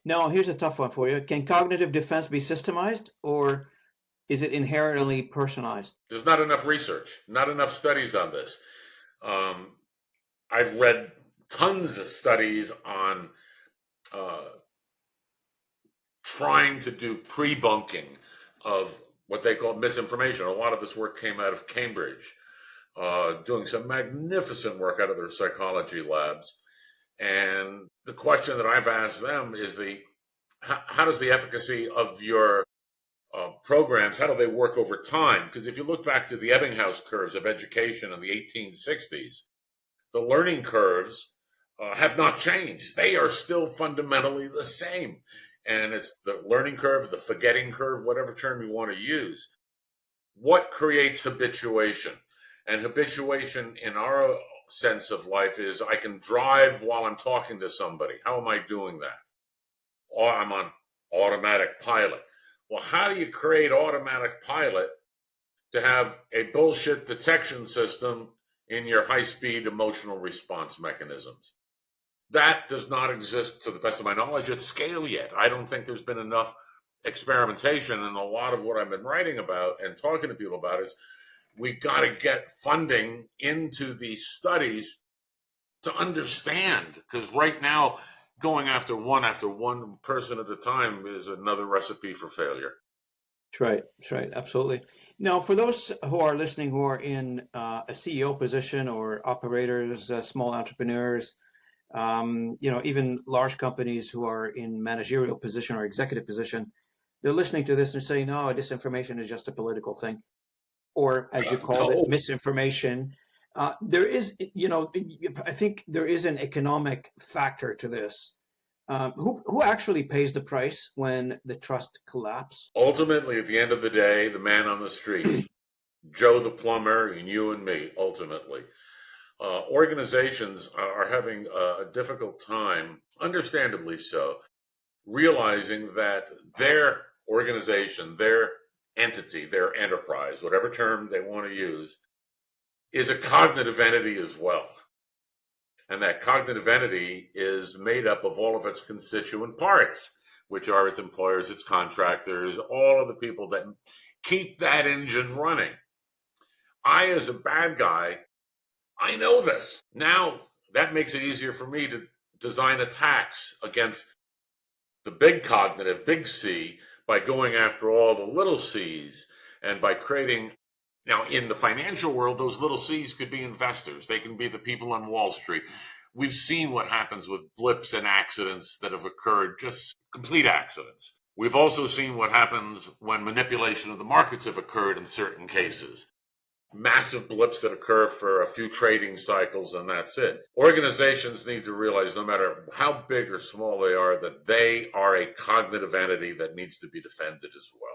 Now, here's a tough one for you. Can cognitive defense be systemized, or is it inherently personalized? There's not enough research, not enough studies on this. Um, I've read tons of studies on uh, trying to do pre-bunking of what they call misinformation. A lot of this work came out of Cambridge, doing some magnificent work out of their psychology labs. And the question that I've asked them is how does the efficacy of your programs, how do they work over time? Because if you look back to the Ebbinghaus curves of education in the 1860s, the learning curves have not changed. They are still fundamentally the same. And it's the learning curve, the forgetting curve, whatever term you want to use. What creates habituation? And habituation in our sense of life is I can drive while I'm talking to somebody. How am I doing that? Or I'm on automatic pilot. Well, how do you create automatic pilot to have a bullshit detection system in your high speed emotional response mechanisms? That does not exist, to the best of my knowledge, at scale yet. I don't think there's been enough experimentation, and a lot of what I've been writing about and talking to people about is we've got to get funding into these studies to understand, because right now going after one person at a time is another recipe for failure. That's right. That's right. Absolutely. Now, for those who are listening who are in a CEO position or operators, small entrepreneurs, even large companies who are in managerial position or executive position, they're listening to this and saying, "No, disinformation is just a political thing," or as you called it, No, misinformation. There is, I think there is an economic factor to this. Who actually pays the price when the trust collapse? ultimately, at the end of the day, the man on the street, Joe the plumber, and you and me, ultimately. Organizations are having a difficult time, understandably so, realizing that their organization, their entity, their enterprise, whatever term they want to use, is a cognitive entity as well. And that cognitive entity is made up of all of its constituent parts, which are its employers, its contractors, all of the people that keep that engine running. I, as a bad guy, I know this. Now, that makes it easier for me to design attacks against the big cognitive, big C, by going after all the little C's and by creating. Now, in the financial world, those little C's could be investors. They can be the people on Wall Street. We've seen what happens with blips and accidents that have occurred, just complete accidents. We've also seen what happens when manipulation of the markets have occurred in certain cases. Massive blips that occur for a few trading cycles, and that's it. Organizations need to realize, no matter how big or small they are, that they are a cognitive entity that needs to be defended as well.